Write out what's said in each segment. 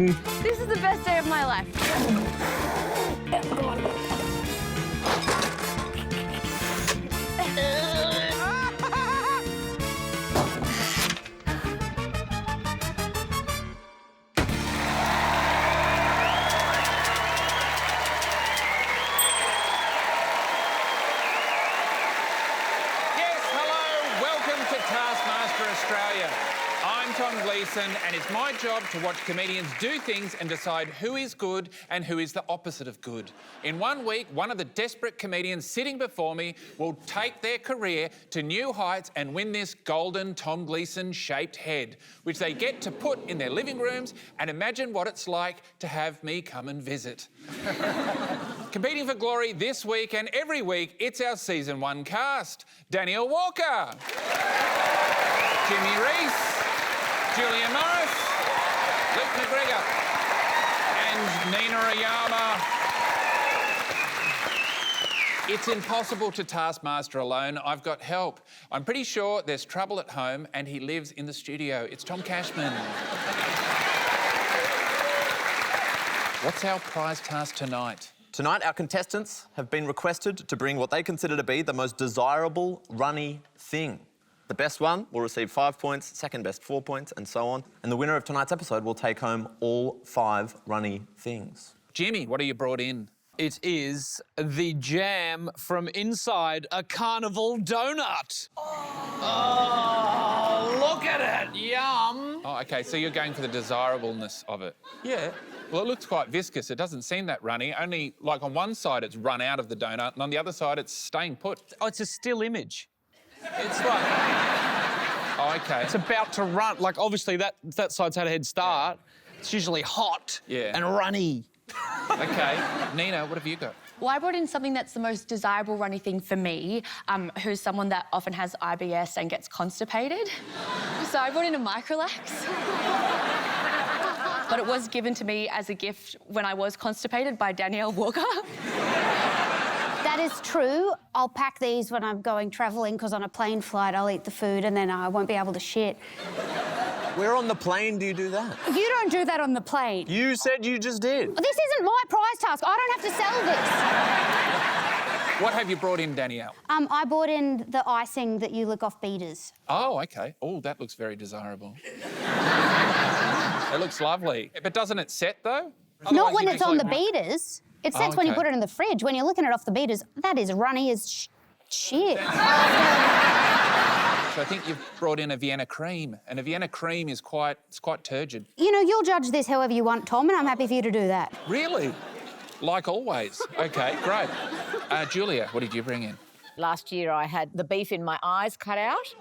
This is the best day of my life. Taskmaster Australia. I'm Tom Gleeson, and it's my job to watch comedians do things and decide who is good and who is the opposite of good. In 1 week, one of the desperate comedians sitting before me will take their career to new heights and win this golden Tom Gleeson-shaped head, which they get to put in their living rooms and imagine what it's like to have me come and visit. Competing for glory this week and every week, it's our Season 1 cast. Danielle Walker, Jimmy Reese, Julia Morris, Luke McGregor, and Nina Oyama. It's impossible to Taskmaster alone. I've got help. I'm pretty sure there's trouble at home and he lives in the studio. It's Tom Cashman. What's our prize task tonight? Tonight, our contestants have been requested to bring what they consider to be the most desirable runny thing. The best one will receive 5 points, second best 4 points, and so on. And the winner of tonight's episode will take home all 5 runny things. Jimmy, what have you brought in? It is the jam from inside a carnival donut. Oh, look at it. Yum. Oh, OK, so you're going for the desirableness of it. Yeah. Well, it looks quite viscous. It doesn't seem that runny. Only, like, on one side it's run out of the donut, and on the other side it's staying put. Oh, it's a still image. It's like... Oh, OK. It's about to run. Like, obviously, that side's had a head start. Yeah. It's usually hot and runny. OK. Nina, what have you got? Well, I brought in something that's the most desirable runny thing for me, who's someone that often has IBS and gets constipated. So I brought in a Microlax. But it was given to me as a gift when I was constipated by Danielle Walker. That is true. I'll pack these when I'm going travelling because on a plane flight I'll eat the food and then I won't be able to shit. Where on the plane do you do that? You don't do that on the plane. You said you just did. This isn't my prize task. I don't have to sell this. What have you brought in, Danielle? I bought in the icing that you lick off beaters. Oh, OK. Oh, that looks very desirable. It looks lovely. But doesn't it set, though? Not when it's on the beaters. It sets when you put it in the fridge. When you're looking at it off the beaters, that is runny as shit. So I think you've brought in a Vienna cream, and a Vienna cream is quite turgid. You know, you'll judge this however you want, Tom, and I'm happy for you to do that. Really? Like always. OK, great. Julia, what did you bring in? Last year I had the beef in my eyes cut out.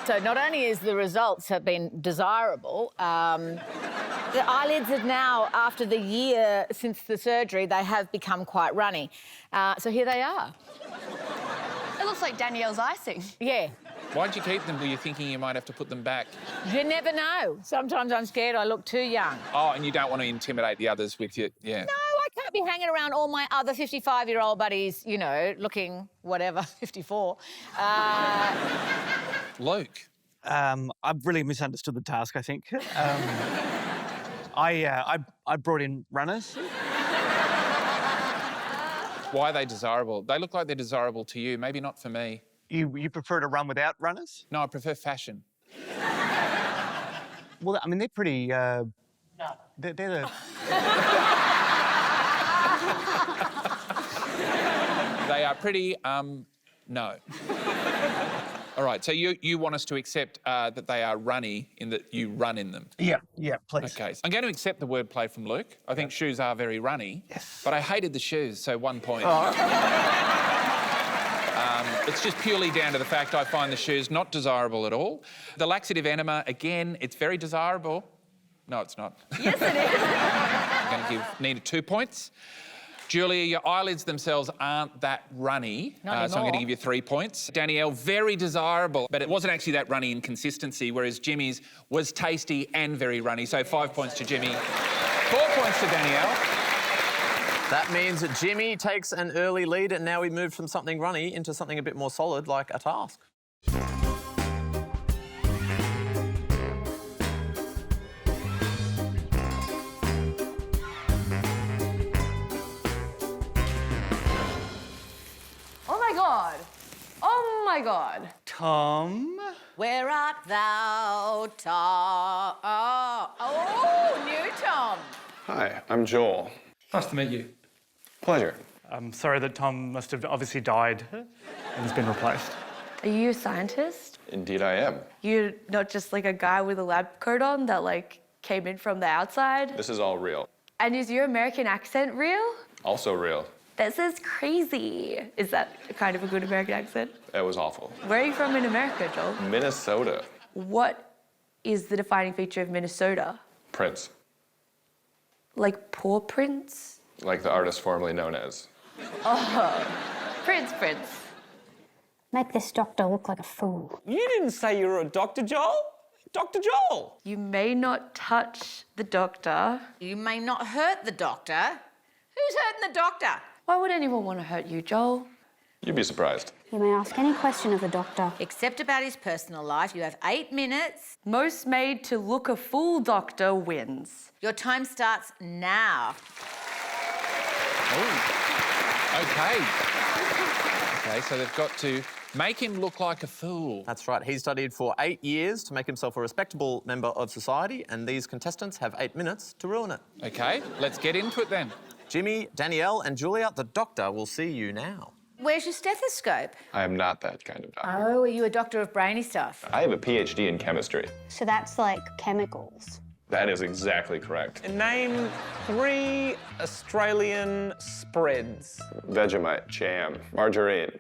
So not only is the results have been desirable, the eyelids are now, after the year since the surgery, they have become quite runny. So here they are. It looks like Danielle's icing. Yeah. Why'd you keep them? Were you thinking you might have to put them back? You never know. Sometimes I'm scared I look too young. Oh, and you don't want to intimidate the others with you, yeah. No, I can't be hanging around all my other 55-year-old buddies, you know, looking whatever, 54. Luke? I've really misunderstood the task, I think. I brought in runners. Why are they desirable? They look like they're desirable to you, maybe not for me. You prefer to run without runners? No, I prefer fashion. Well, I mean, they're pretty... No. They're the... They are pretty, no. All right, so you want us to accept that they are runny in that you run in them? Yeah, please. OK, so I'm going to accept the wordplay from Luke. I think shoes are very runny. Yes. But I hated the shoes, so 1 point. Oh. It's just purely down to the fact I find the shoes not desirable at all. The laxative enema, again, it's very desirable. No, it's not. Yes, it is. I'm going to give Nina 2 points. Julia, your eyelids themselves aren't that runny, so I'm going to give you 3 points. Danielle, very desirable, but it wasn't actually that runny in consistency, whereas Jimmy's was tasty and very runny, so 5 points to Jimmy, 4 points to Danielle. That means that Jimmy takes an early lead, and now we move from something runny into something a bit more solid, like a task. God. Oh, my God. Tom. Where art thou, Tom? Oh, new Tom. Hi, I'm Joel. Nice to meet you. Pleasure. I'm sorry that Tom must have obviously died and has been replaced. Are you a scientist? Indeed I am. You're not just like a guy with a lab coat on that like came in from the outside? This is all real. And is your American accent real? Also real. This is crazy. Is that kind of a good American accent? It was awful. Where are you from in America, Joel? Minnesota. What is the defining feature of Minnesota? Prince. Like Poor Prince? Like the artist formerly known as. Oh, Prince. Make this doctor look like a fool. You didn't say you were a Dr. Joel. Dr. Joel. You may not touch the doctor. You may not hurt the doctor. Who's hurting the doctor? Why would anyone want to hurt you, Joel? You'd be surprised. You may ask any question of the doctor. Except about his personal life. You have 8 minutes. Most made to look a fool doctor wins. Your time starts now. Okay. Okay, so they've got to make him look like a fool. That's right. He studied for 8 years to make himself a respectable member of society, and these contestants have 8 minutes to ruin it. Okay, let's get into it then. Jimmy, Danielle and Julia, the doctor will see you now. Where's your stethoscope? I am not that kind of doctor. Oh, are you a doctor of brainy stuff? I have a PhD in chemistry. So that's like chemicals. That is exactly correct. Name 3 Australian spreads. Vegemite, jam, margarine.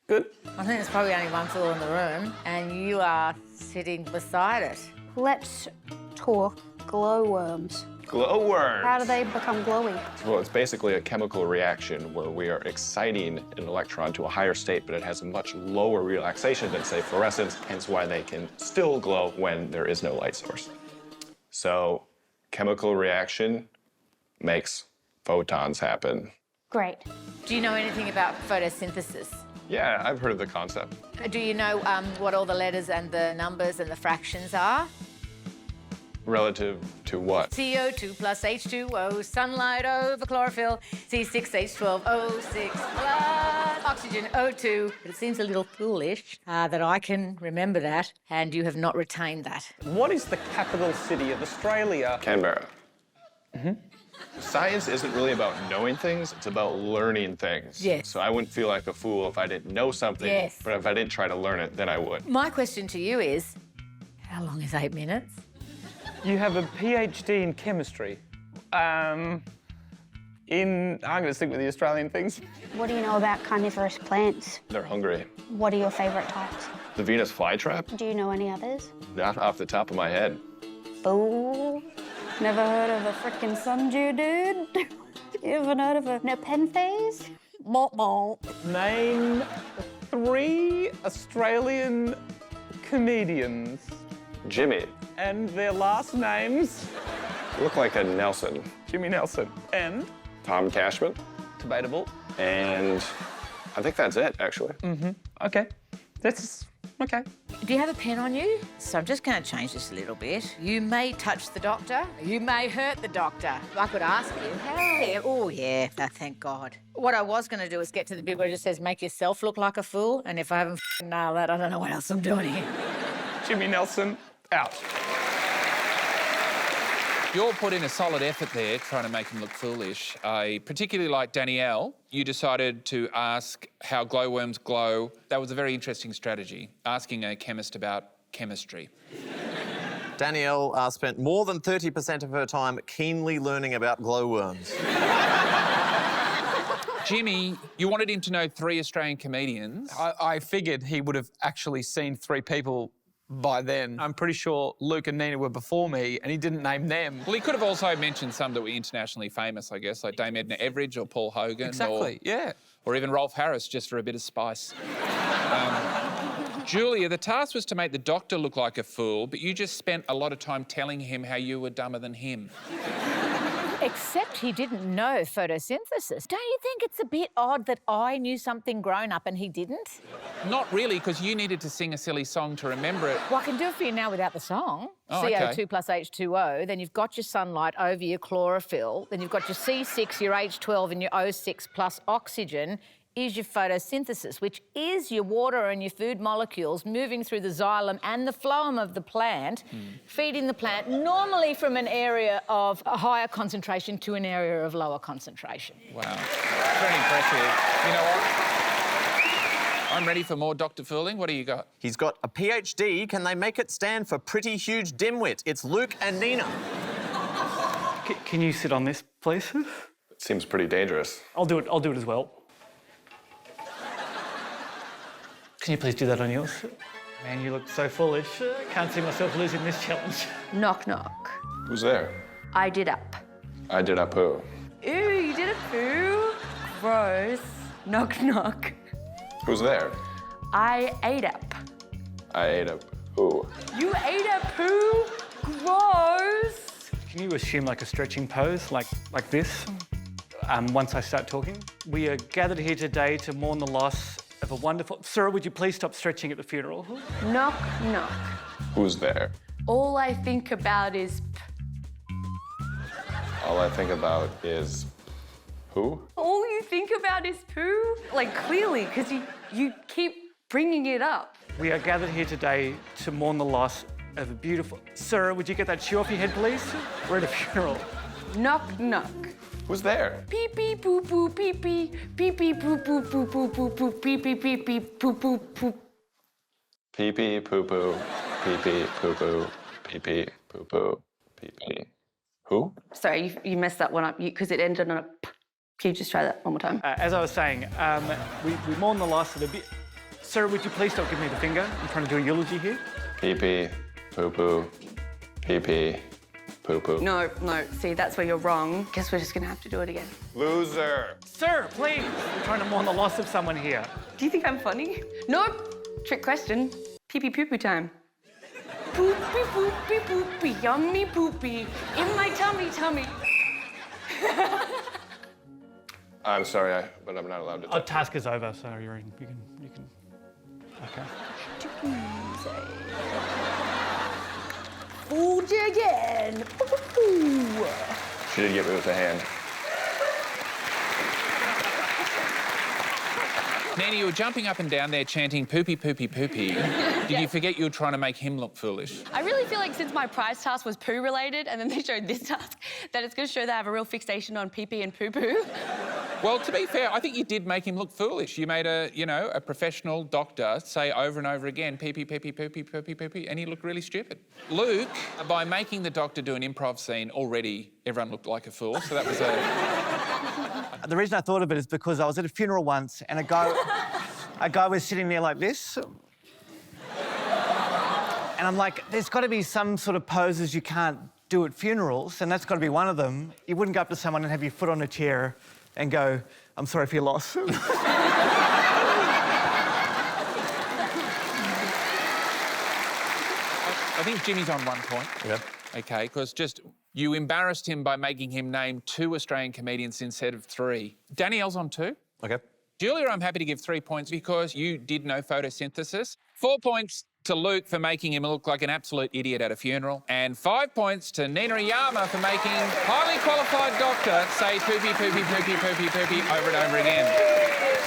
Good. I think there's probably only one fool in the room, and you are sitting beside it. Let's talk glowworms. Glowworms. How do they become glowy? Well, it's basically a chemical reaction where we are exciting an electron to a higher state, but it has a much lower relaxation than, say, fluorescence, hence why they can still glow when there is no light source. So, chemical reaction makes photons happen. Great. Do you know anything about photosynthesis? Yeah, I've heard of the concept. Do you know what all the letters and the numbers and the fractions are? Relative to what? CO2 plus H2O, sunlight over chlorophyll, C6H12O6 plus oxygen O2. But it seems a little foolish that I can remember that, and you have not retained that. What is the capital city of Australia? Canberra. Science isn't really about knowing things, it's about learning things. Yes. So I wouldn't feel like a fool if I didn't know something, Yes. but if I didn't try to learn it, then I would. My question to you is, how long is 8 minutes? You have a PhD in chemistry. I'm going to stick with the Australian things. What do you know about carnivorous plants? They're hungry. What are your favourite types? The Venus flytrap? Do you know any others? Not off the top of my head. Fool. Never heard of a frickin' sundew, dude? You ever heard of a nepenthes? Name 3 Australian comedians Jimmy. and their last names. Look like a Nelson. Jimmy Nelson and Tom Cashman. debatable. And I think that's it, actually. Okay, that's okay. Do you have a pen on you? So I'm just going to change this a little bit. You may touch the doctor. You may hurt the doctor. I could ask you. Hey. Oh, yeah. Oh, thank God. What I was going to do is get to the bit where it just says, make yourself look like a fool. And if I haven't nailed that, I don't know what else I'm doing here. Jimmy Nelson out. You all put in a solid effort there trying to make him look foolish. I particularly like Danielle. You decided to ask how glowworms glow. That was a very interesting strategy, asking a chemist about chemistry. Danielle spent more than 30% of her time keenly learning about glowworms. Jimmy, you wanted him to know 3 Australian comedians. I figured he would have actually seen 3 people by then. I'm pretty sure Luke and Nina were before me, and he didn't name them. Well, he could have also mentioned some that were internationally famous, I guess, like Dame Edna Everage or Paul Hogan. Exactly, yeah. Or even Rolf Harris, just for a bit of spice. Julia, the task was to make the doctor look like a fool, but you just spent a lot of time telling him how you were dumber than him. Except he didn't know photosynthesis. Don't you think it's a bit odd that I knew something grown up and he didn't? Not really, because you needed to sing a silly song to remember it. Well, I can do it for you now without the song. Oh, CO2 okay. plus H2O. Then you've got your sunlight over your chlorophyll. Then you've got your C6, your H12 and your O6 plus oxygen is your photosynthesis, which is your water and your food molecules moving through the xylem and the phloem of the plant, feeding the plant normally from an area of a higher concentration to an area of lower concentration. Wow. Very impressive. You know what? I'm ready for more Dr. Fooling. What do you got? He's got a PhD. Can they make it stand for pretty huge dimwit? It's Luke and Nina. Can you sit on this, please? It seems pretty dangerous. I'll do it as well. Can you please do that on yours? Man, you look so foolish. Can't see myself losing this challenge. Knock, knock. Who's there? I did up. I did a poo. Ew, you did a poo? Gross. Knock, knock. Who's there? I ate up. I ate a poo. You ate a poo? Gross. Can you assume like a stretching pose, like this? Once I start talking. We are gathered here today to mourn the loss of a wonderful... Sir, would you please stop stretching at the funeral? Knock, knock. Who's there? All I think about is All I think about is who? all you think about is poo? Like, clearly, because you keep bringing it up. We are gathered here today to mourn the loss of a beautiful... Sir, would you get that shoe off your head, please? We're at a funeral. Knock, knock. Who's there? Pee pee poo poo pee pee pee pee poo poo poo poo poo poo pee pee pee pee poo poo poo. Pee pee poo poo. Pee pee poo poo. Pee pee poo poo. Pee pee. Who? Sorry, you messed that one up because it ended on a p. Can you just try that one more time? As I was saying, we mourn the loss of a bit... Sir, would you please stop giving me the finger? I'm trying to do a eulogy here. Pee pee poo poo. Pee pee poo poo. No, see, that's where you're wrong. Guess we're just gonna have to do it again. Loser. Sir, please! We're trying to mourn the loss of someone here. Do you think I'm funny? Nope. Trick question. Pee pee poo poo time. Poopy poopy poopy, yummy poopy, in my tummy. I'm sorry, but I'm not allowed to. Our task is over, so you can. Okay. Fooled you again. She did get me with a hand. Nina, you were jumping up and down there chanting poopy, poopy, poopy. Did you forget you were trying to make him look foolish? I really feel like since my prize task was poo related and then they showed this task, that it's going to show they have a real fixation on pee-pee and poo-poo. Well, to be fair, I think you did make him look foolish. You made a professional doctor say over and over again, pee-pee, pee-pee, poopy, poopy, poopy, and he looked really stupid. Luke, by making the doctor do an improv scene, already everyone looked like a fool, so that was a... The reason I thought of it is because I was at a funeral once and a guy was sitting there like this. And I'm like, there's got to be some sort of poses you can't do at funerals, and that's got to be one of them. You wouldn't go up to someone and have your foot on a chair and go, I'm sorry for your loss. I think Jimmy's on 1 point. Okay. Okay, because just you embarrassed him by making him name 2 Australian comedians instead of 3. Danielle's on 2. Okay. Julia, I'm happy to give 3 points because you did know photosynthesis. 4 points to Luke for making him look like an absolute idiot at a funeral. And 5 points to Nina Iyama for making highly qualified doctor say poopy, poopy, poopy, poopy, poopy over and over again.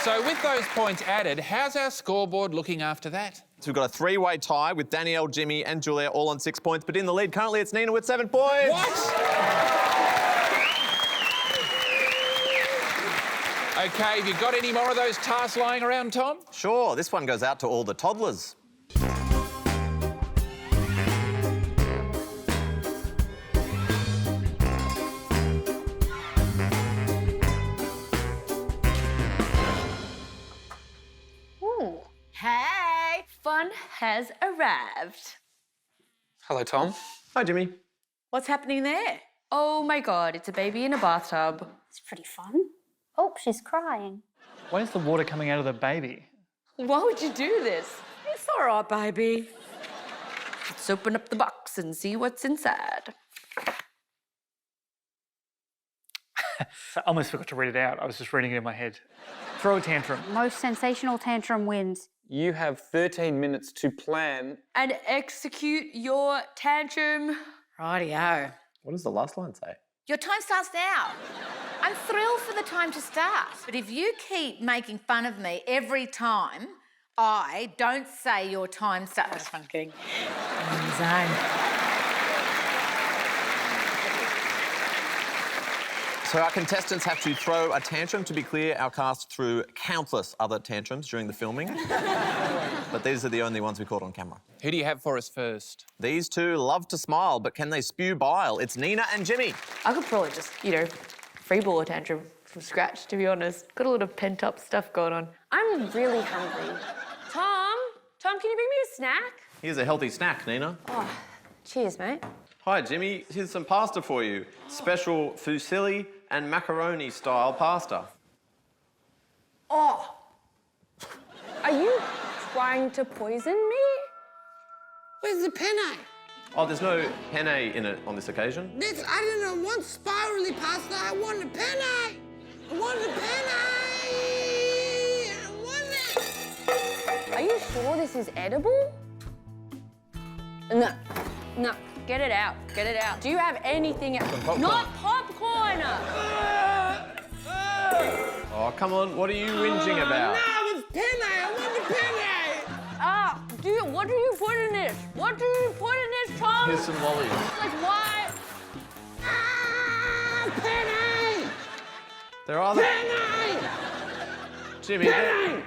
So with those points added, how's our scoreboard looking after that? So we've got a 3-way tie with Danielle, Jimmy and Julia all on 6 points, but in the lead currently it's Nina with 7 points. What? OK, have you got any more of those tasks lying around, Tom? Sure, this one goes out to all the toddlers. Ooh. Hey, fun has arrived. Hello, Tom. Hi, Jimmy. What's happening there? Oh my God, it's a baby in a bathtub. It's pretty fun. Oh, she's crying. Why is the water coming out of the baby? Why would you do this? It's all right, baby. Let's open up the box and see what's inside. I almost forgot to read it out. I was just reading it in my head. Throw a tantrum. Most sensational tantrum wins. You have 13 minutes to plan. And execute your tantrum. Rightio. What does the last line say? Your time starts now. I'm thrilled for the time to start. But if you keep making fun of me every time I don't say your time starts... I'm kidding. I'm in the zone. So our contestants have to throw a tantrum. To be clear, our cast threw countless other tantrums during the filming. But these are the only ones we caught on camera. Who do you have for us first? These two love to smile, but can they spew bile? It's Nina and Jimmy. I could probably just, freeball a tantrum from scratch, to be honest. Got a lot of pent-up stuff going on. I'm really hungry. Tom, can you bring me a snack? Here's a healthy snack, Nina. Oh, cheers, mate. Hi, Jimmy. Here's some pasta for you. Special fusilli and macaroni-style pasta. Oh! Are you trying to poison me? Where's the penne? Oh, there's no penne in it on this occasion. I didn't want spirally pasta. I want a penne. I want a penne. I want it. Are you sure this is edible? No. Get it out. Get it out. Do you have anything else? Popcorn. Not popcorn! Oh, come on. What are you whinging about? No, it's penne. I want the penne. What do you put in this? What do you put in this, Tom? Here's some lollies. Like, why? Penne. There are the... Penne. Jimmy. Penne.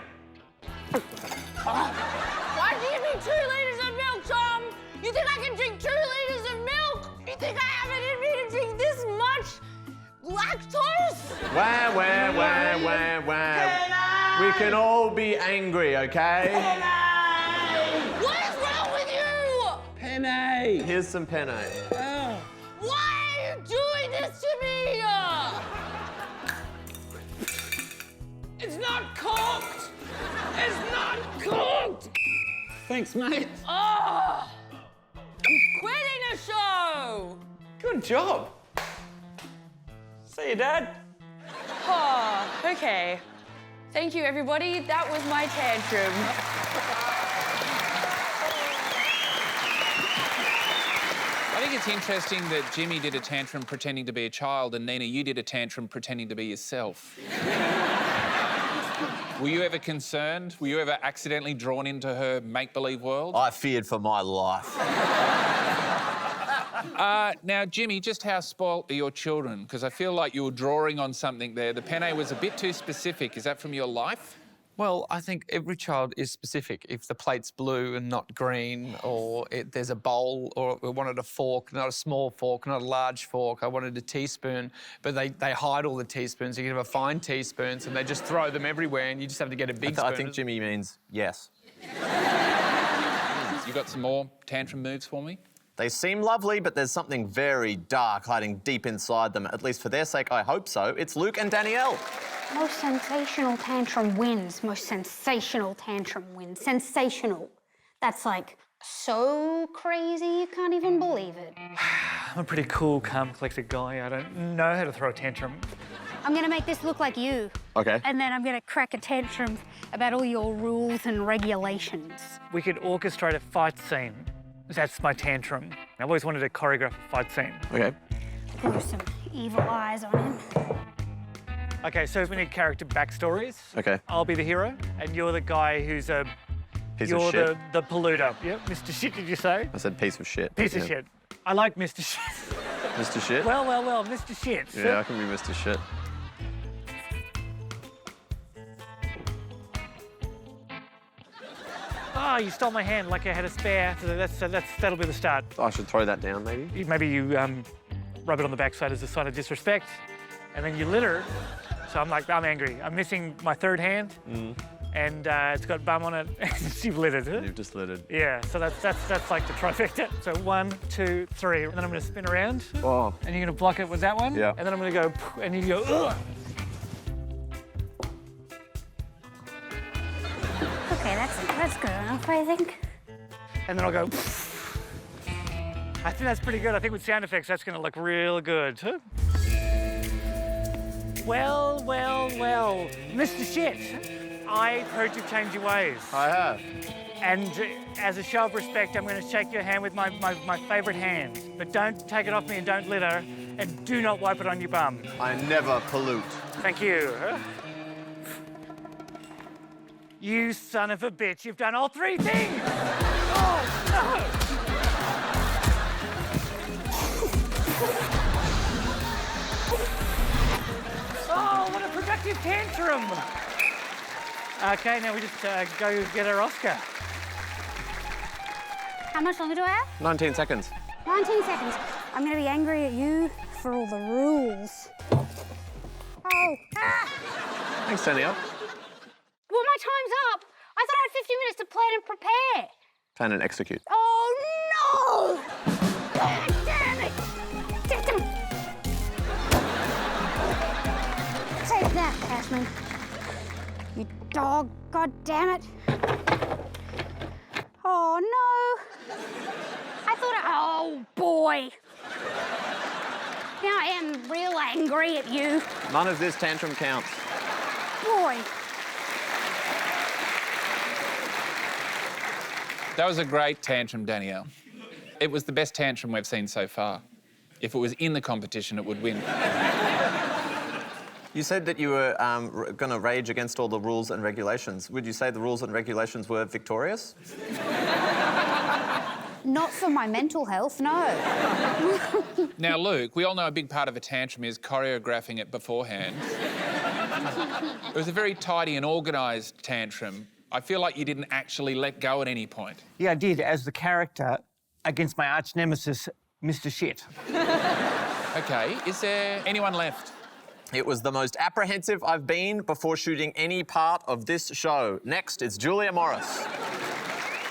Why do you give me 2 litres of milk, Tom? You think I can drink 2 litres of milk? You think I have it in me to drink this much lactose? Wah. We can all be angry, okay? What is wrong with you? Penne. Here's some penne. Oh. Why are you doing this to me? It's not cooked. It's not cooked. Thanks, mate. Oh! I'm quitting the show! Good job. See you, Dad. Oh, okay. Thank you, everybody. That was my tantrum. I think it's interesting that Jimmy did a tantrum pretending to be a child and Nina, you did a tantrum pretending to be yourself. Were you ever concerned? Were you ever accidentally drawn into her make-believe world? I feared for my life. Now, Jimmy, just how spoilt are your children? Because I feel like you were drawing on something there. The penne was a bit too specific. Is that from your life? Well, I think every child is specific. If the plate's blue and not green, or there's a bowl, or we wanted a fork, not a small fork, not a large fork, I wanted a teaspoon, but they hide all the teaspoons. You can have a fine teaspoons and they just throw them everywhere and you just have to get a big spoon. I think Jimmy means yes. You got some more tantrum moves for me? They seem lovely, but there's something very dark hiding deep inside them. At least for their sake, I hope so. It's Luke and Danielle. Most sensational tantrum wins. Most sensational tantrum wins. Sensational. That's like so crazy you can't even believe it. I'm a pretty cool, calm, collected guy. I don't know how to throw a tantrum. I'm gonna make this look like you. Okay. And then I'm gonna crack a tantrum about all your rules and regulations. We could orchestrate a fight scene. That's my tantrum. I've always wanted to choreograph a fight scene. Okay. Put some evil eyes on him. Okay, so we need character backstories. Okay. I'll be the hero, and you're the guy who's a... Piece you're of shit. the polluter. Yep, Mr. Shit, did you say? I said piece of shit. Piece of Yeah. shit. I like Mr. Shit. Mr. Shit? Well, Mr. Shit. Yeah, I can be Mr. Shit. Oh, you stole my hand like I had a spare. So that'll be the start. I should throw that down, maybe? Maybe you rub it on the backside as a sign of disrespect, and then you litter. So I'm angry. I'm missing my third hand, and it's got bum on it. You've littered. You've just littered. Yeah, so that's like the trifecta. So 1, 2, 3, and then I'm gonna spin around. Oh. And you're gonna block it with that one. Yeah. And then I'm gonna go, and you go, ugh. Okay, that's good enough, I think. And then I'll go. I think that's pretty good. I think with sound effects, that's gonna look real good. Well, Mr. Shit, I've heard you've changed your ways. I have. And as a show of respect, I'm going to shake your hand with my favourite hand. But don't take it off me and don't litter, and do not wipe it on your bum. I never pollute. Thank you. You son of a bitch, you've done all three things! Oh, no! Oh, what a productive tantrum! Okay, now we just go get our Oscar. How much longer do I have? 19 seconds. 19 seconds. I'm going to be angry at you for all the rules. Oh. Ah! Thanks, Danielle. Well, my time's up. I thought I had 50 minutes to plan and prepare. Plan and execute. Oh, no! God damn it! Take that, Cashman. You dog. God damn it. Oh, no. I thought oh, boy. Now I am real angry at you. None of this tantrum counts. Boy. That was a great tantrum, Danielle. It was the best tantrum we've seen so far. If it was in the competition, it would win. You said that you were going to rage against all the rules and regulations. Would you say the rules and regulations were victorious? Not for my mental health, no. Now, Luke, we all know a big part of a tantrum is choreographing it beforehand. It was a very tidy and organised tantrum. I feel like you didn't actually let go at any point. Yeah, I did, as the character against my arch nemesis, Mr. Shit. OK, is there anyone left? It was the most apprehensive I've been before shooting any part of this show. Next, it's Julia Morris.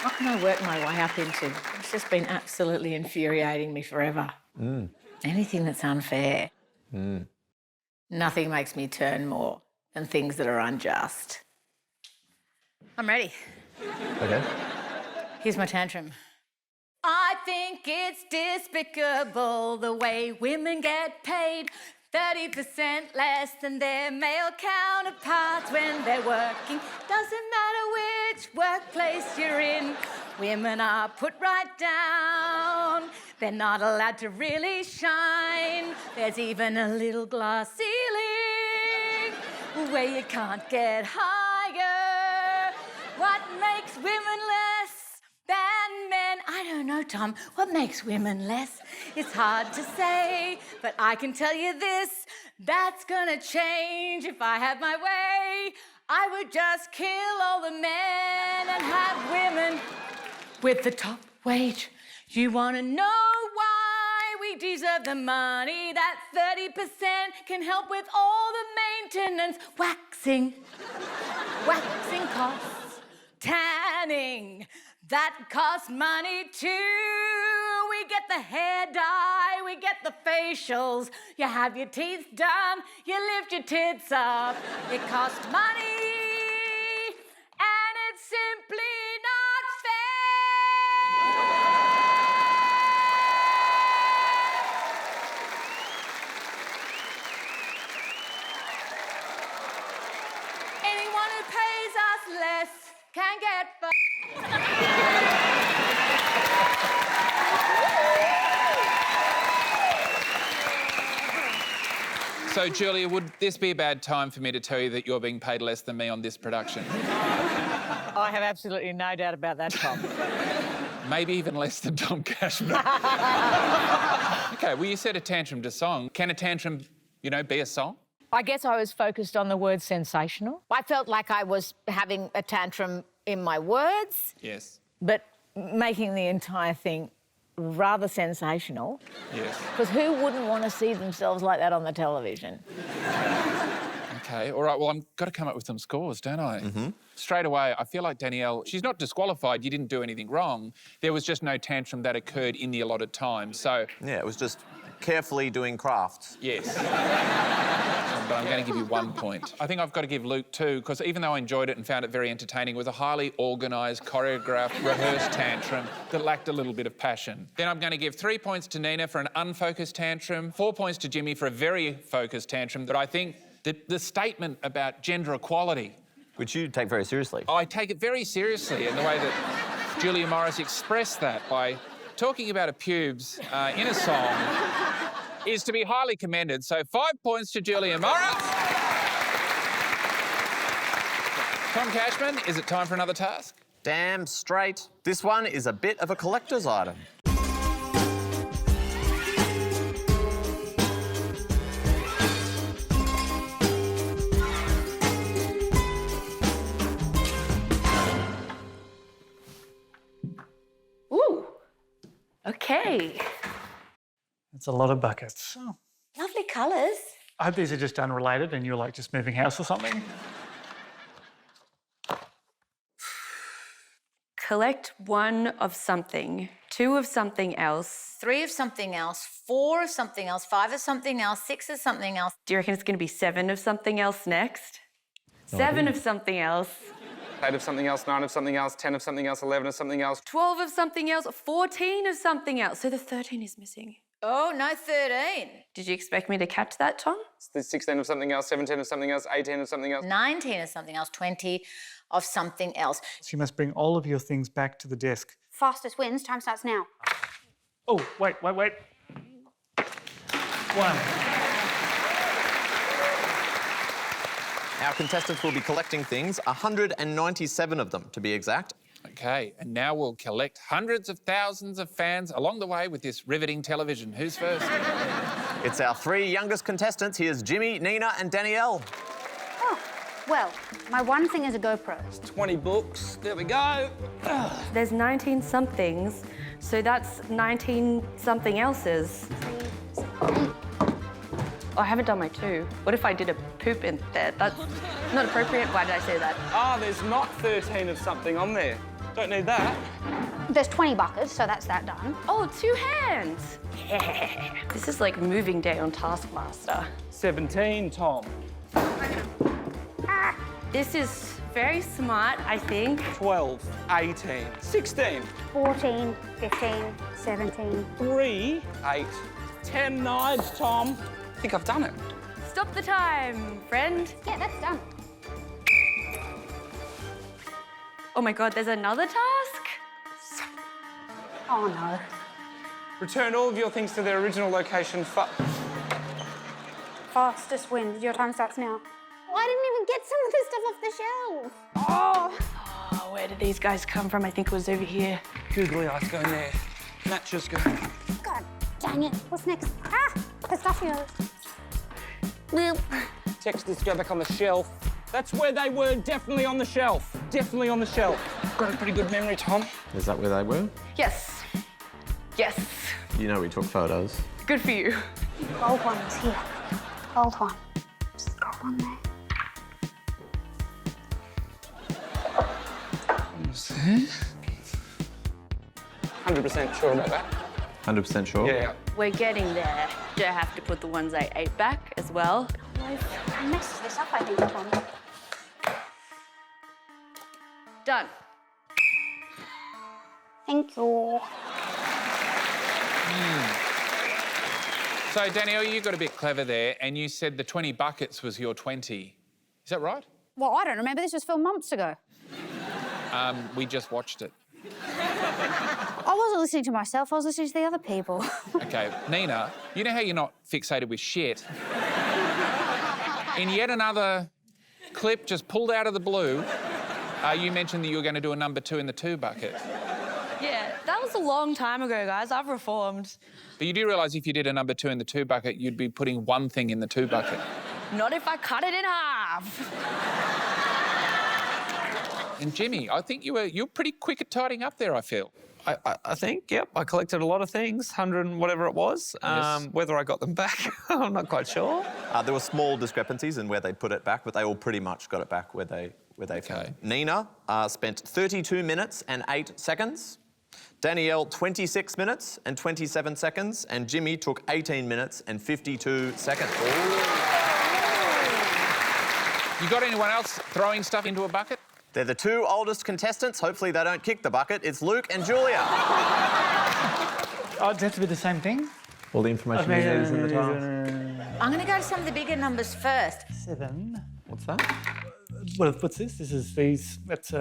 What can I work my way up into? It's just been absolutely infuriating me forever. Anything that's unfair. Nothing makes me turn more than things that are unjust. I'm ready. Okay. Here's my tantrum. I think it's despicable the way women get paid 30% less than their male counterparts when they're working. Doesn't matter which workplace you're in, women are put right down. They're not allowed to really shine. There's even a little glass ceiling where you can't get higher. What makes women less than men? I don't know, Tom. What makes women less? It's hard to say, but I can tell you this. That's gonna change if I had my way. I would just kill all the men and have women with the top wage. You wanna know why we deserve the money? That 30% can help with all the maintenance. Waxing costs. Tanning, that costs money too. We get the hair dye, we get the facials. You have your teeth done, you lift your tits up. It costs money, and it's simply not fair. Anyone who pays us less can get So, Julia, would this be a bad time for me to tell you that you're being paid less than me on this production? I have absolutely no doubt about that, Tom. Maybe even less than Tom Cashman. OK, well, you said a tantrum to song. Can a tantrum, you know, be a song? I guess I was focused on the word sensational. I felt like I was having a tantrum in my words. Yes. But making the entire thing rather sensational. Yes. Because who wouldn't want to see themselves like that on the television? OK, all right, well, I've got to come up with some scores, don't I? Straight away, I feel like Danielle, she's not disqualified, you didn't do anything wrong. There was just no tantrum that occurred in the allotted time, so... Yeah, it was just carefully doing crafts. Yes. But I'm going to give you 1 point. I think I've got to give Luke 2, because even though I enjoyed it and found it very entertaining, it was a highly organised, choreographed, rehearsed tantrum that lacked a little bit of passion. Then I'm going to give 3 points to Nina for an unfocused tantrum, 4 points to Jimmy for a very focused tantrum that I think the statement about gender equality. Which you take very seriously. I take it very seriously in the way that Julia Morris expressed that by talking about her pubes in a song is to be highly commended. So 5 points to Julia Morris. Tom Cashman, is it time for another task? Damn straight. This one is a bit of a collector's item. Ooh. Okay. It's a lot of buckets. Lovely colours. I hope these are just unrelated and you're like just moving house or something. Collect 1 of something, 2 of something else. 3 of something else, 4 of something else, 5 of something else, 6 of something else. Do you reckon it's going to be 7 of something else next? 7 of something else. 8 of something else, 9 of something else, 10 of something else, 11 of something else. 12 of something else, 14 of something else. So the 13 is missing. Oh, no, 13. Did you expect me to catch that, Tom? There's 16 of something else, 17 of something else, 18 of something else. 19 of something else, 20 of something else. So you must bring all of your things back to the desk. Fastest wins. Time starts now. Oh, wait. 1. Our contestants will be collecting things, 197 of them to be exact. Okay, and now we'll collect hundreds of thousands of fans along the way with this riveting television. Who's first? It's our 3 youngest contestants. Here's Jimmy, Nina and Danielle. Oh, well, my one thing is a GoPro. 20 books. There we go. There's 19 somethings, so that's 19 something else's. Oh, I haven't done my 2. What if I did a poop in there? That's not appropriate. Why did I say that? Ah, there's not 13 of something on there. Don't need that. There's 20 buckets, so that's that done. Oh, 2 hands. Yeah. This is like moving day on Taskmaster. 17, Tom. This is very smart, I think. 12, 18, 16. 14, 15, 17. 3, 8, 10 knives, Tom. I think I've done it. Stop the time, friend. Yeah, that's done. Oh my God, there's another task? Oh, no. Return all of your things to their original location. Fastest wins. Your time starts now. I didn't even get some of this stuff off the shelf. Oh, where did these guys come from? I think it was over here. Googly eyes going there. Matches going. God dang it. What's next? Ah, pistachios. Textures go back on the shelf. That's where they were, definitely on the shelf. Definitely on the shelf. Got a pretty good memory, Tom. Is that where they were? Yes. Yes. You know we took photos. Good for you. Gold one is here. Gold one. Just gold one there. 100% sure about that. 100% sure? Yeah. We're getting there. Do I have to put the ones I ate back as well? I messed this up, I think, Tom. Done. Thank you. So, Danielle, you got a bit clever there and you said the 20 buckets was your 20. Is that right? Well, I don't remember. This was filmed months ago. We just watched it. I wasn't listening to myself. I was listening to the other people. Okay, Nina, you know how you're not fixated with shit? In yet another clip just pulled out of the blue, you mentioned that you were going to do a number 2 in the 2 bucket. Yeah, that was a long time ago, guys. I've reformed. But you do realise if you did a number 2 in the 2 bucket, you'd be putting one thing in the 2 bucket. Not if I cut it in half. And Jimmy, I think you're pretty quick at tidying up there, I feel. I think, yep. I collected a lot of things, 100 and whatever it was. Yes. Whether I got them back, I'm not quite sure. There were small discrepancies in where they put it back, but they all pretty much got it back where they found it. Nina spent 32 minutes and 8 seconds. Danielle, 26 minutes and 27 seconds. And Jimmy took 18 minutes and 52 seconds. You got anyone else throwing stuff into a bucket? They're the 2 oldest contestants. Hopefully they don't kick the bucket. It's Luke and Julia. Oh, does it have to be the same thing? All the information you need is in the task. I'm going to go to some of the bigger numbers first. 7. What's that? What's this? This is these. That's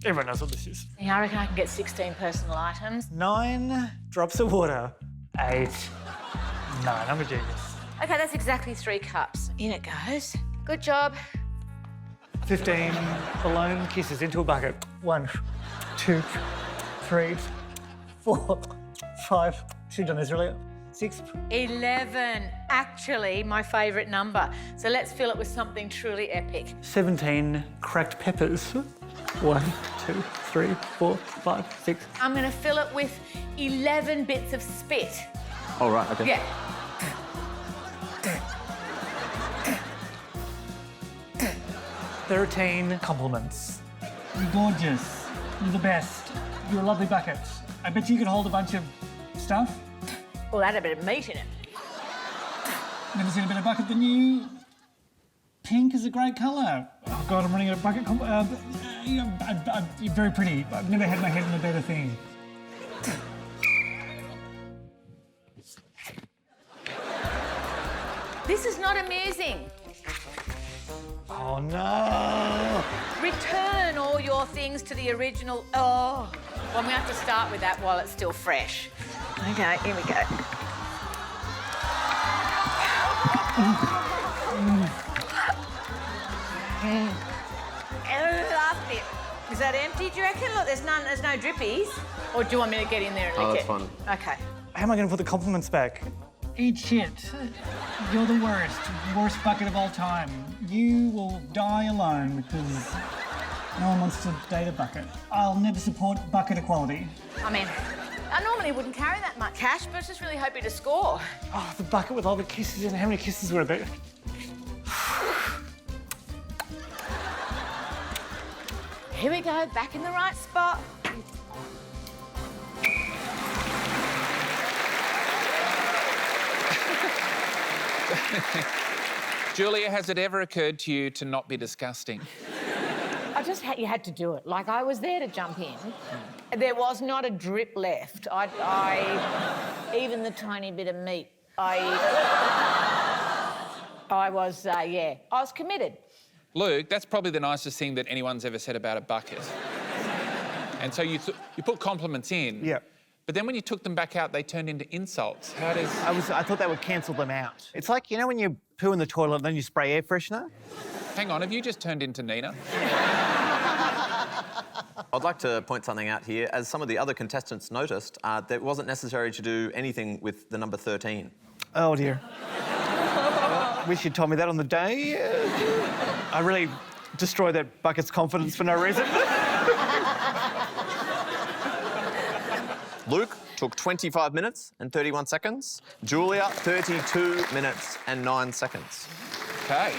everyone knows what this is. Yeah, I reckon I can get 16 personal items. 9 drops of water. 8. 9. I'm a genius. OK, that's exactly 3 cups. In it goes. Good job. 15 balloon kisses into a bucket. 1, 2, 3, 4, 5. Should have done this earlier. 6. 11. Actually, my favourite number. So let's fill it with something truly epic. 17 cracked peppers. 1, 2, 3, 4, 5, 6. I'm going to fill it with 11 bits of spit. Oh, right, okay. Yeah. 13 compliments. You're gorgeous. You're the best. You're a lovely bucket. I bet you could hold a bunch of stuff. Well, that had a bit of meat in it. Never seen a better bucket than you. Pink is a great colour. Oh, God, I'm running out of bucket. You're very pretty. I've never had my head in a better thing. This is not amusing. Oh, no. Return all your things to the original. Oh. Well, I'm going to have to start with that while it's still fresh. OK, here we go. Last bit. Is that empty, do you reckon? Look, there's no drippies. Or do you want me to get in there and lick that's fine. OK. How am I going to put the compliments back? Eat shit. You're the worst. Worst bucket of all time. You will die alone because no one wants to date a bucket. I'll never support bucket equality. I mean, I normally wouldn't carry that much cash, but I was just really hoping to score. Oh, the bucket with all the kisses in it. How many kisses were there? Here we go, back in the right spot. Julia, has it ever occurred to you to not be disgusting? You had to do it. Like, I was there to jump in. There was not a drip left. Even the tiny bit of meat, I was committed. Luke, that's probably the nicest thing that anyone's ever said about a bucket. And so you put compliments in. Yeah. But then when you took them back out, they turned into insults. How does... I thought that would cancel them out. It's like, you know when you poo in the toilet and then you spray air freshener? Hang on, have you just turned into Nina? I'd like to point something out here. As some of the other contestants noticed, that it wasn't necessary to do anything with the number 13. Oh, dear. Wish you'd told me that on the day. I really destroyed that bucket's confidence for no reason. Luke took 25 minutes and 31 seconds. Julia, 32 minutes and 9 seconds. OK.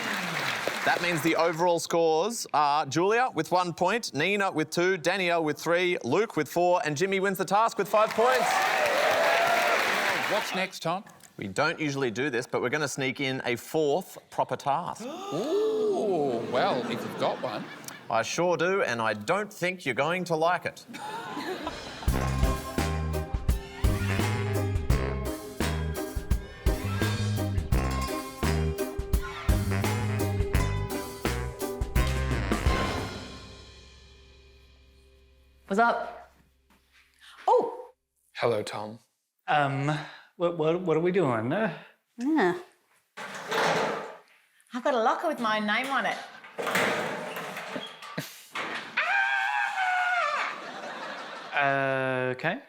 That means the overall scores are Julia with 1 point, Nina with 2, Danielle with 3, Luke with 4, and Jimmy wins the task with 5 points. What's next, Tom? We don't usually do this, but we're going to sneak in a 4th proper task. Ooh, well, if you've got one. I sure do, and I don't think you're going to like it. What's up? Oh, Hello, Tom. What are we doing? Yeah. I've got a locker with my name on it. Okay.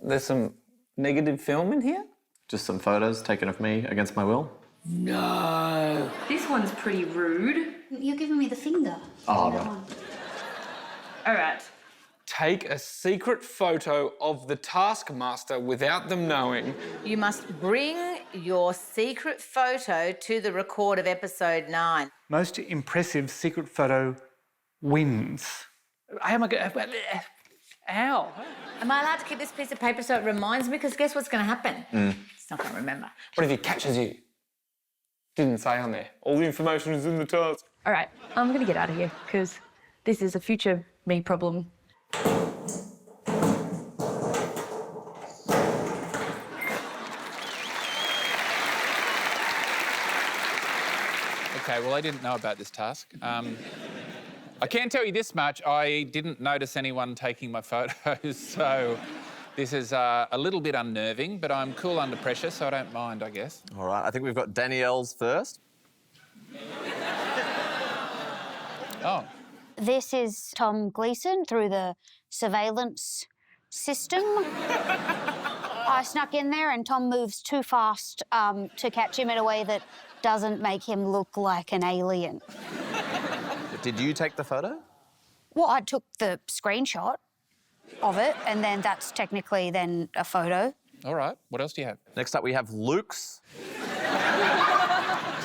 There's some negative film in here? Just some photos taken of me against my will. No. This one's pretty rude. You're giving me the finger. Oh, That right. one. All right. Take a secret photo of the Taskmaster without them knowing. You must bring your secret photo to the record of episode 9. Most impressive secret photo wins. How am I going to... Ow. Am I allowed to keep this piece of paper so it reminds me? Because guess what's going to happen? It's not going to remember. What if he catches you? Didn't say on there. All the information is in the task. All right. I'm going to get out of here because this is a future me problem. OK, well, I didn't know about this task. I can tell you this much, I didn't notice anyone taking my photos, so this is a little bit unnerving, but I'm cool under pressure, so I don't mind, I guess. All right, I think we've got Danielle's first. Oh. This is Tom Gleeson through the surveillance system. I snuck in there and Tom moves too fast to catch him in a way that doesn't make him look like an alien. Did you take the photo? Well, I took the screenshot of it, and then that's technically then a photo. All right, what else do you have? Next up, we have Luke's.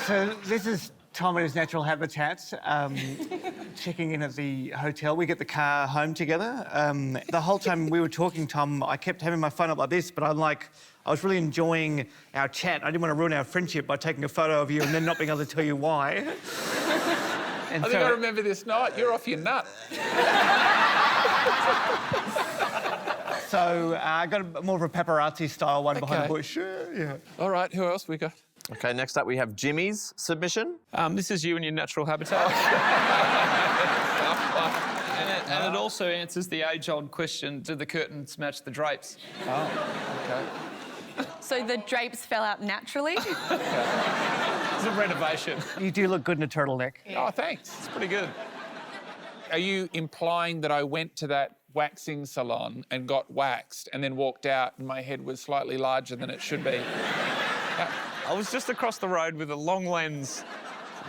So this is Tom in his natural habitat, checking in at the hotel. We get the car home together. The whole time we were talking, Tom, I kept having my phone up like this, but I was really enjoying our chat. I didn't want to ruin our friendship by taking a photo of you and then not being able to tell you why. And I think I remember this night. You're off your nut. So I got more of a paparazzi style one behind the bush. Yeah. All right, who else we got? OK, next up we have Jimmy's submission. This is you in your natural habitat. and it also answers the age-old question, do the curtains match the drapes? Oh, OK. So the drapes fell out naturally? It's a renovation. You do look good in a turtleneck. Oh, thanks. It's pretty good. Are you implying that I went to that waxing salon and got waxed and then walked out and my head was slightly larger than it should be? I was just across the road with a long lens.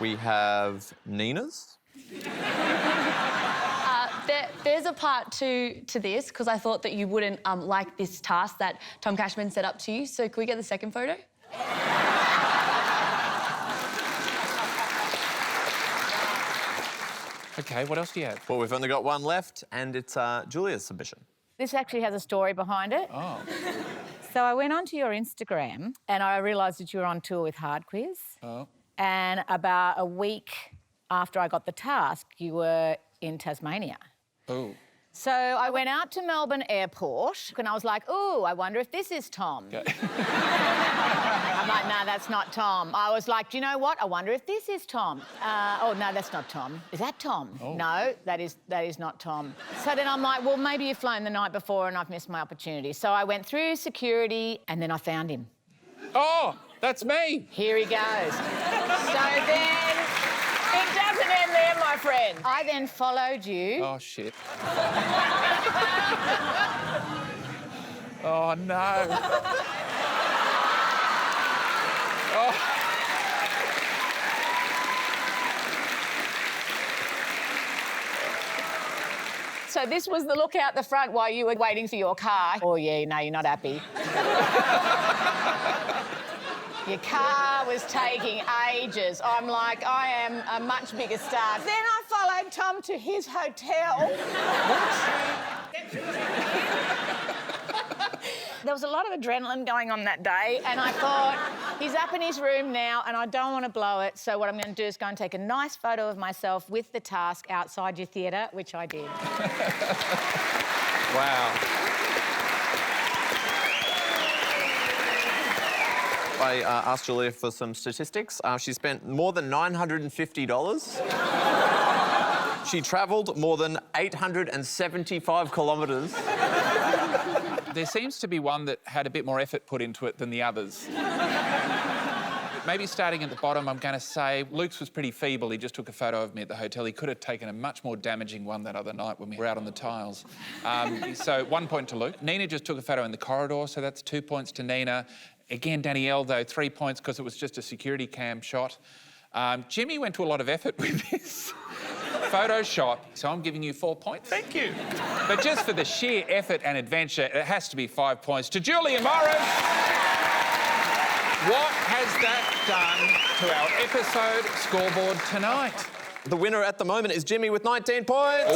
We have Nina's. There's a part to this, because I thought that you wouldn't like this task that Tom Cashman set up to you. So can we get the second photo? OK, what else do you have? Well, we've only got one left, and it's Julia's submission. This actually has a story behind it. Oh. So I went onto your Instagram and I realised that you were on tour with Hard Quiz. Oh. And about a week after I got the task, you were in Tasmania. Oh. So I went out to Melbourne Airport and I was like, ooh, I wonder if this is Tom. Okay. I'm like, no, that's not Tom. I was like, do you know what? I wonder if this is Tom. Oh, no, that's not Tom. Is that Tom? Oh. No, that is not Tom. So then I'm like, well, maybe you've flown the night before and I've missed my opportunity. So I went through security and then I found him. Oh, that's me. Here he goes. So then it doesn't end there, my friend. I then followed you. Oh, shit. Oh, no. Oh. So this was the look out the front while you were waiting for your car. Oh, yeah, no, you're not happy. Your car was taking ages. I'm like, I am a much bigger star. Then I followed Tom to his hotel. There was a lot of adrenaline going on that day, and I thought, he's up in his room now, and I don't want to blow it, so what I'm going to do is go and take a nice photo of myself with the task outside your theatre, which I did. Wow. I asked Julia for some statistics. She spent more than $950. She travelled more than 875 kilometres. There seems to be one that had a bit more effort put into it than the others. Maybe starting at the bottom, I'm going to say Luke's was pretty feeble. He just took a photo of me at the hotel. He could have taken a much more damaging one that other night when we were out on the tiles. So 1 point to Luke. Nina just took a photo in the corridor, so that's 2 points to Nina. Again, Danielle, though, 3 points because it was just a security cam shot. Jimmy went to a lot of effort with this photo shot, so I'm giving you 4 points. Thank you. But just for the sheer effort and adventure, it has to be 5 points. To Julia Morris, what has that done to our episode scoreboard tonight? The winner at the moment is Jimmy with 19 points.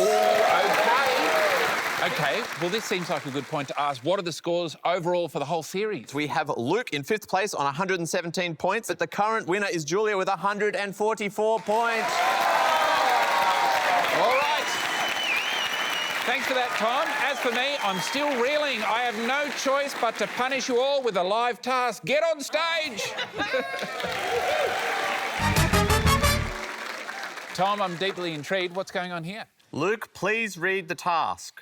OK, well, this seems like a good point to ask. What are the scores overall for the whole series? We have Luke in 5th place on 117 points, but the current winner is Julia with 144 points. All right. Thanks for that, Tom. As for me, I'm still reeling. I have no choice but to punish you all with a live task. Get on stage! Tom, I'm deeply intrigued. What's going on here? Luke, please read the task.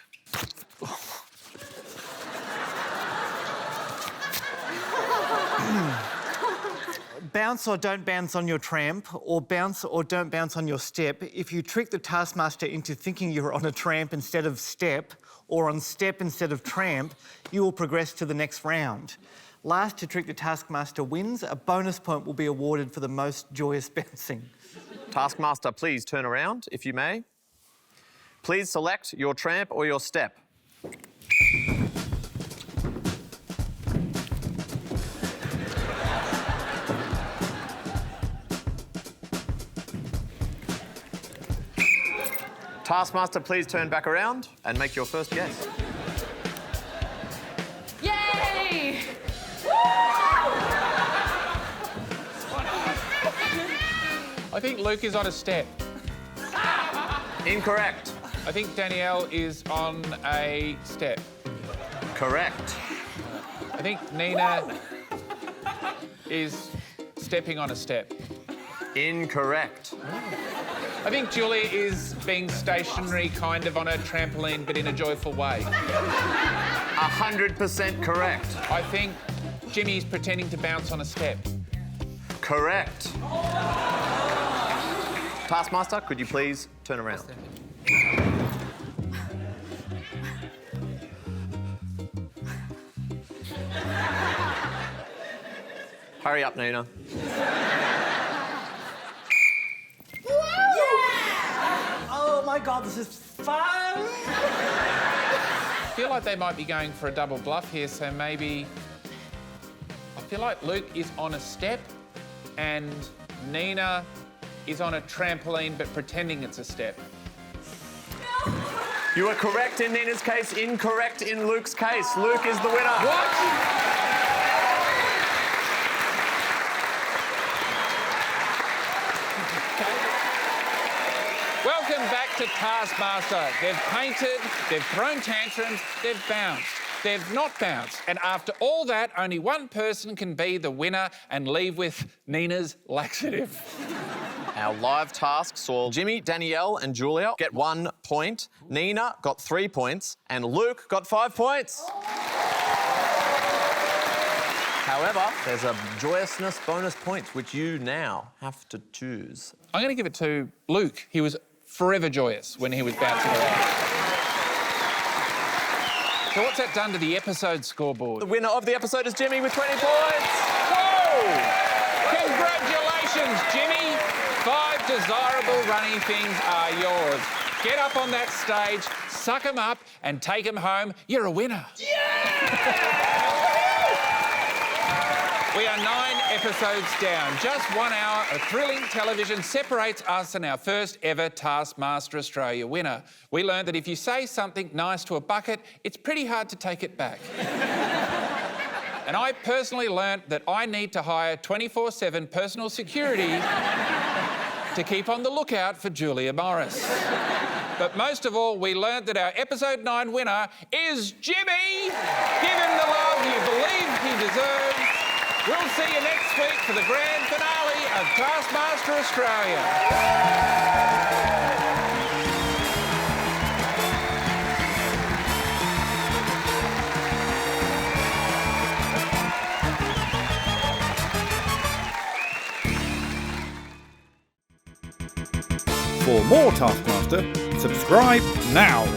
Bounce or don't bounce on your tramp, or bounce or don't bounce on your step. If you trick the Taskmaster into thinking you're on a tramp instead of step, or on step instead of tramp, you will progress to the next round. Last to trick the Taskmaster wins. A bonus point will be awarded for the most joyous bouncing. Taskmaster, please turn around, if you may. Please select your tramp or your step. Taskmaster, please turn back around and make your first guess. Yay! I think Luke is on a step. Incorrect. I think Danielle is on a step. Correct. I think Nina is stepping on a step. Incorrect. I think Julia is being stationary, kind of on a trampoline, but in a joyful way. 100% correct. I think Jimmy's pretending to bounce on a step. Correct. Taskmaster, could you please turn around? Hurry up, Nina. Oh my God, this is fun! I feel like they might be going for a double bluff here, so maybe... I feel like Luke is on a step and Nina is on a trampoline but pretending it's a step. You are correct in Nina's case, incorrect in Luke's case. Luke is the winner. What? Welcome back to Taskmaster. They've painted, they've thrown tantrums, they've bounced. They've not bounced. And after all that, only one person can be the winner and leave with Nina's laxative. Our live task saw Jimmy, Danielle and Julia get 1 point. Nina got 3 points and Luke got 5 points. However, there's a joyousness bonus point which you now have to choose. I'm going to give it to Luke. He was forever joyous when he was bouncing around. So what's that done to the episode scoreboard? The winner of the episode is Jimmy with 20 points. Whoa! Congratulations, Jimmy. 5 desirable running things are yours. Get up on that stage, suck them up and take them home. You're a winner. Yeah! We are 9 episodes down. Just 1 hour of thrilling television separates us and our first ever Taskmaster Australia winner. We learned that if you say something nice to a bucket, it's pretty hard to take it back. And I personally learned that I need to hire 24/7 personal security to keep on the lookout for Julia Morris. But most of all, we learned that our episode 9 winner is Jimmy. Give him the love you believe he deserves. We'll see you next week for the grand finale of Taskmaster Australia. For more Taskmaster, subscribe now.